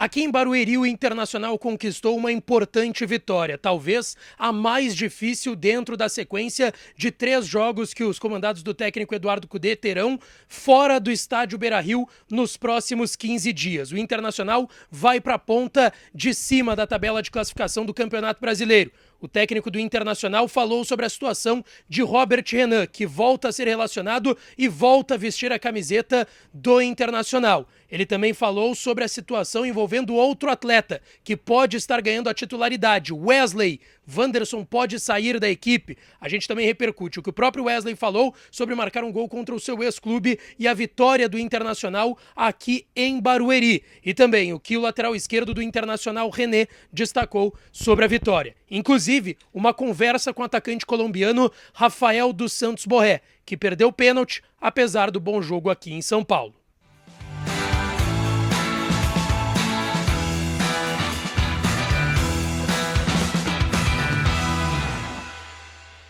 Aqui em Barueri, o Internacional conquistou uma importante vitória, talvez a mais difícil dentro da sequência de 3 jogos que os comandados do técnico Eduardo Cudê terão fora do estádio Beira-Rio nos próximos 15 dias. O Internacional vai para a ponta de cima da tabela de classificação do Campeonato Brasileiro. O técnico do Internacional falou sobre a situação de Robert Renan, que volta a ser relacionado e volta a vestir a camiseta do Internacional. Ele também falou sobre a situação envolvendo outro atleta, que pode estar ganhando a titularidade, Wesley. Wanderson pode sair da equipe. A gente também repercute o que o próprio Wesley falou sobre marcar um gol contra o seu ex-clube e a vitória do Internacional aqui em Barueri. E também o que o lateral esquerdo do Internacional, René, destacou sobre a vitória. Inclusive, uma conversa com o atacante colombiano Rafael dos Santos Borré, que perdeu o pênalti, apesar do bom jogo aqui em São Paulo.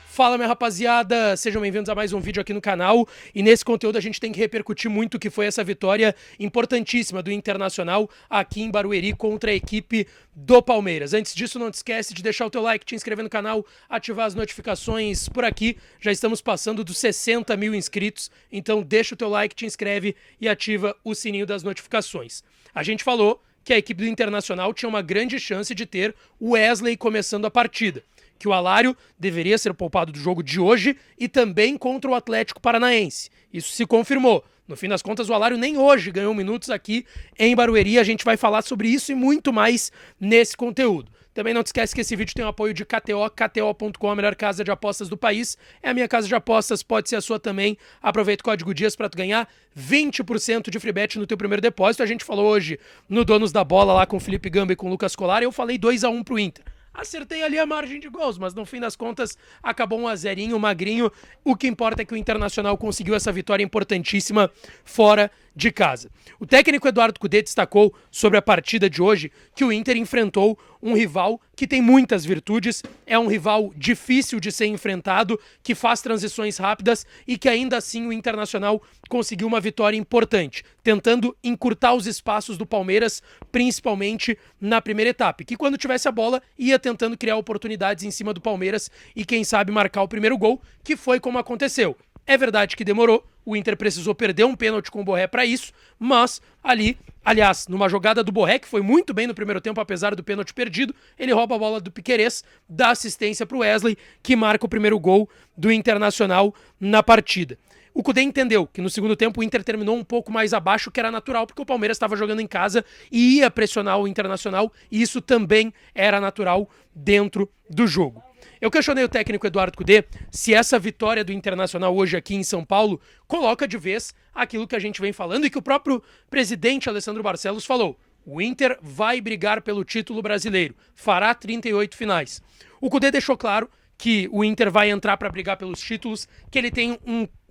Fala, minha rapaziada, sejam bem-vindos a mais um vídeo aqui no canal, e nesse conteúdo a gente tem que repercutir muito o que foi essa vitória importantíssima do Internacional aqui em Barueri contra a equipe do Palmeiras. Antes disso, não te esquece de deixar o teu like, te inscrever no canal, ativar as notificações por aqui. Já estamos passando dos 60 mil inscritos, então deixa o teu like, te inscreve e ativa o sininho das notificações. A gente falou que a equipe do Internacional tinha uma grande chance de ter o Wesley começando a partida, que o Alário deveria ser poupado do jogo de hoje e também contra o Atlético Paranaense. Isso se confirmou. No fim das contas, o Alário nem hoje ganhou minutos aqui em Barueri. A gente vai falar sobre isso e muito mais nesse conteúdo. Também não te esquece que esse vídeo tem o apoio de KTO, KTO.com, a melhor casa de apostas do país. É a minha casa de apostas, pode ser a sua também. Aproveita o código DIAS para tu ganhar 20% de free bet no teu primeiro depósito. A gente falou hoje no Donos da Bola lá com o Felipe Gamba e com o Lucas Colar. Eu falei 2-1 pro Inter. Acertei ali a margem de gols, mas no fim das contas acabou 1-0, magrinho. O que importa é que o Internacional conseguiu essa vitória importantíssima fora de casa. O técnico Eduardo Cudê destacou sobre a partida de hoje que o Inter enfrentou um rival que tem muitas virtudes, é um rival difícil de ser enfrentado, que faz transições rápidas e que ainda assim o Internacional conseguiu uma vitória importante, tentando encurtar os espaços do Palmeiras, principalmente na primeira etapa, que quando tivesse a bola ia tentando criar oportunidades em cima do Palmeiras e quem sabe marcar o primeiro gol, que foi como aconteceu. É verdade que demorou, o Inter precisou perder um pênalti com o Borré para isso, mas ali, aliás, numa jogada do Borré, que foi muito bem no primeiro tempo, apesar do pênalti perdido, ele rouba a bola do Piquerez, dá assistência para o Wesley, que marca o primeiro gol do Internacional na partida. O Cudê entendeu que no segundo tempo o Inter terminou um pouco mais abaixo, que era natural, porque o Palmeiras estava jogando em casa e ia pressionar o Internacional, e isso também era natural dentro do jogo. Eu questionei o técnico Eduardo Cudê se essa vitória do Internacional hoje aqui em São Paulo coloca de vez aquilo que a gente vem falando e que o próprio presidente Alessandro Barcelos falou. O Inter vai brigar pelo título brasileiro, fará 38 finais. O Cudê deixou claro que o Inter vai entrar para brigar pelos títulos, que ele tem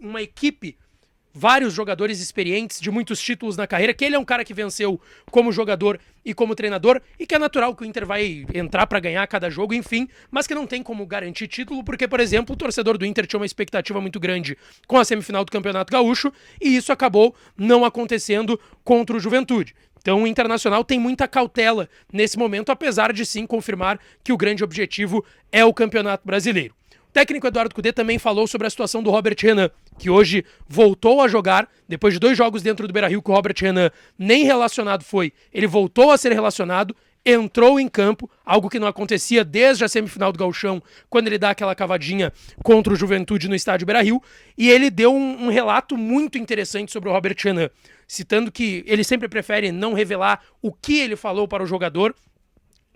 uma equipe, vários jogadores experientes de muitos títulos na carreira, que ele é um cara que venceu como jogador e como treinador, e que é natural que o Inter vai entrar para ganhar cada jogo, enfim, mas que não tem como garantir título, porque, por exemplo, o torcedor do Inter tinha uma expectativa muito grande com a semifinal do Campeonato Gaúcho, e isso acabou não acontecendo contra o Juventude. Então o Internacional tem muita cautela nesse momento, apesar de sim confirmar que o grande objetivo é o Campeonato Brasileiro. O técnico Eduardo Cudê também falou sobre a situação do Robert Renan, que hoje voltou a jogar, depois de 2 jogos dentro do Beira-Rio que o Robert Renan nem relacionado foi, ele voltou a ser relacionado, entrou em campo, algo que não acontecia desde a semifinal do Gauchão, quando ele dá aquela cavadinha contra o Juventude no estádio Beira-Rio, e ele deu um relato muito interessante sobre o Robert Renan, citando que ele sempre prefere não revelar o que ele falou para o jogador,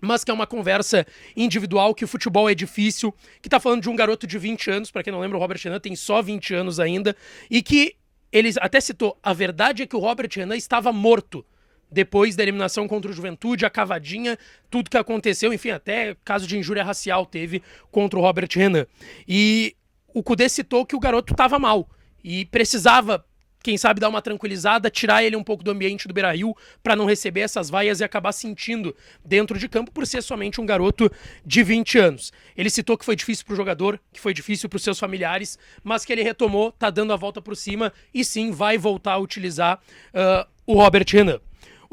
mas que é uma conversa individual, que o futebol é difícil, que tá falando de um garoto de 20 anos, para quem não lembra, o Robert Renan tem só 20 anos ainda, e que ele até citou, a verdade é que o Robert Renan estava morto depois da eliminação contra o Juventude, a cavadinha, tudo que aconteceu, enfim, até caso de injúria racial teve contra o Robert Renan. E o Cudê citou que o garoto estava mal e precisava, quem sabe, dar uma tranquilizada, tirar ele um pouco do ambiente do Beira-Rio para não receber essas vaias e acabar sentindo dentro de campo por ser somente um garoto de 20 anos. Ele citou que foi difícil para o jogador, que foi difícil para os seus familiares, mas que ele retomou, tá dando a volta por cima e sim vai voltar a utilizar o Robert Renan.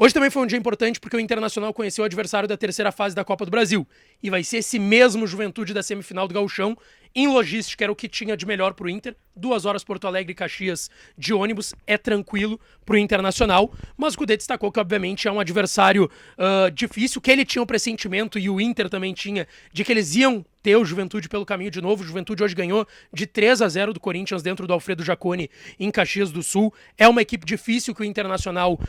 Hoje também foi um dia importante porque o Internacional conheceu o adversário da terceira fase da Copa do Brasil. E vai ser esse mesmo Juventude da semifinal do Gauchão. Em logística era o que tinha de melhor pro Inter. 2 horas Porto Alegre e Caxias de ônibus. É tranquilo pro Internacional. Mas o Kudê destacou que, obviamente, é um adversário difícil, que ele tinha um pressentimento e o Inter também tinha, de que eles iam ter o Juventude pelo caminho de novo. O Juventude hoje ganhou de 3-0 do Corinthians dentro do Alfredo Jaconi em Caxias do Sul. É uma equipe difícil que o Internacional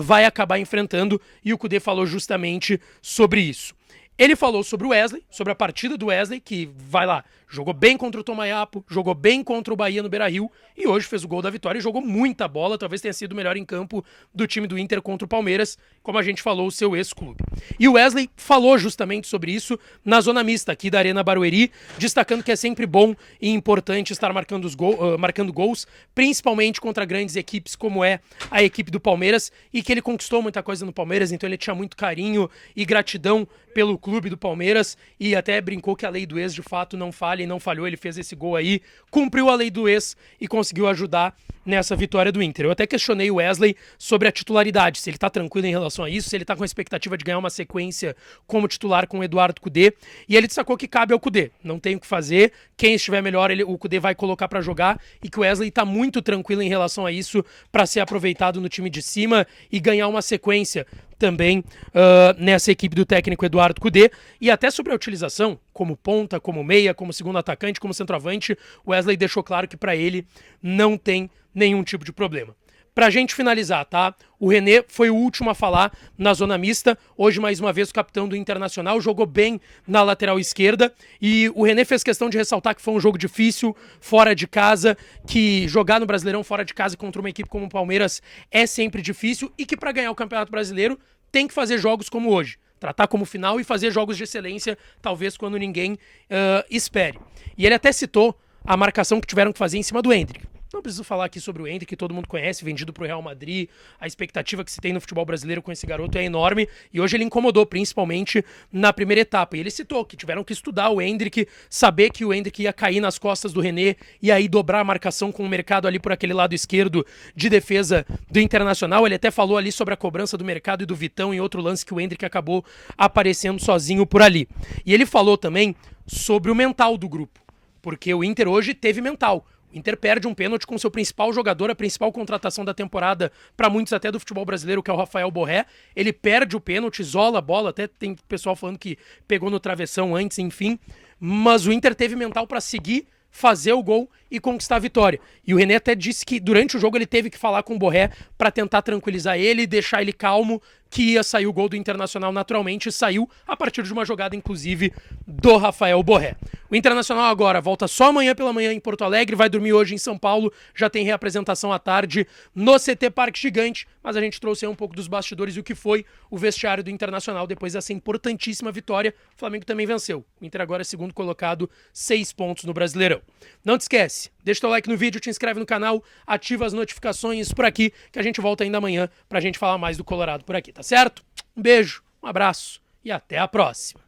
vai acabar enfrentando e o Kudê falou justamente sobre isso. Ele falou sobre o Wesley, sobre a partida do Wesley, que vai lá, jogou bem contra o Tomayapo, jogou bem contra o Bahia no Beira-Rio e hoje fez o gol da vitória e jogou muita bola, talvez tenha sido o melhor em campo do time do Inter contra o Palmeiras, como a gente falou, o seu ex-clube. E o Wesley falou justamente sobre isso na zona mista aqui da Arena Barueri, destacando que é sempre bom e importante estar marcando gols, principalmente contra grandes equipes como é a equipe do Palmeiras, e que ele conquistou muita coisa no Palmeiras, então ele tinha muito carinho e gratidão pelo clube do Palmeiras, e até brincou que a lei do ex de fato não falha e não falhou. Ele fez esse gol aí, cumpriu a lei do ex e conseguiu ajudar nessa vitória do Inter. Eu até questionei o Wesley sobre a titularidade, se ele tá tranquilo em relação a isso, se ele tá com a expectativa de ganhar uma sequência como titular com o Eduardo Kudê, e ele destacou que cabe ao Kudê, não tem o que fazer, quem estiver melhor o Kudê vai colocar pra jogar, e que o Wesley tá muito tranquilo em relação a isso, pra ser aproveitado no time de cima e ganhar uma sequência também nessa equipe do técnico Eduardo Kudê. E até sobre a utilização, como ponta, como meia, como segundo atacante, como centroavante, o Wesley deixou claro que para ele não tem nenhum tipo de problema. Pra gente finalizar, tá? O René foi o último a falar na zona mista. Hoje, mais uma vez, o capitão do Internacional jogou bem na lateral esquerda. E o René fez questão de ressaltar que foi um jogo difícil, fora de casa, que jogar no Brasileirão fora de casa contra uma equipe como o Palmeiras é sempre difícil e que para ganhar o Campeonato Brasileiro tem que fazer jogos como hoje. Tratar como final e fazer jogos de excelência, talvez quando ninguém espere. E ele até citou a marcação que tiveram que fazer em cima do Endrick. Não preciso falar aqui sobre o Endrick, que todo mundo conhece, vendido para o Real Madrid. A expectativa que se tem no futebol brasileiro com esse garoto é enorme. E hoje ele incomodou, principalmente na primeira etapa. E ele citou que tiveram que estudar o Endrick, saber que o Endrick ia cair nas costas do René e aí dobrar a marcação com o mercado ali por aquele lado esquerdo de defesa do Internacional. Ele até falou ali sobre a cobrança do mercado e do Vitão em outro lance que o Endrick acabou aparecendo sozinho por ali. E ele falou também sobre o mental do grupo, porque o Inter hoje teve mental. O Inter perde um pênalti com seu principal jogador, a principal contratação da temporada, para muitos até do futebol brasileiro, que é o Rafael Borré. Ele perde o pênalti, isola a bola, até tem pessoal falando que pegou no travessão antes, enfim. Mas o Inter teve mental para seguir, fazer o gol e conquistar a vitória. E o René até disse que durante o jogo ele teve que falar com o Borré para tentar tranquilizar ele e deixar ele calmo, que ia sair o gol do Internacional naturalmente, e saiu a partir de uma jogada, inclusive, do Rafael Borré. O Internacional agora volta só amanhã pela manhã em Porto Alegre, vai dormir hoje em São Paulo, já tem reapresentação à tarde no CT Parque Gigante, mas a gente trouxe aí um pouco dos bastidores e o que foi o vestiário do Internacional depois dessa importantíssima vitória. O Flamengo também venceu. O Inter agora é segundo colocado, 6 pontos no Brasileirão. Não te esquece, deixa teu like no vídeo, te inscreve no canal, ativa as notificações por aqui, que a gente volta ainda amanhã pra gente falar mais do Colorado por aqui, tá certo? Um beijo, um abraço e até a próxima.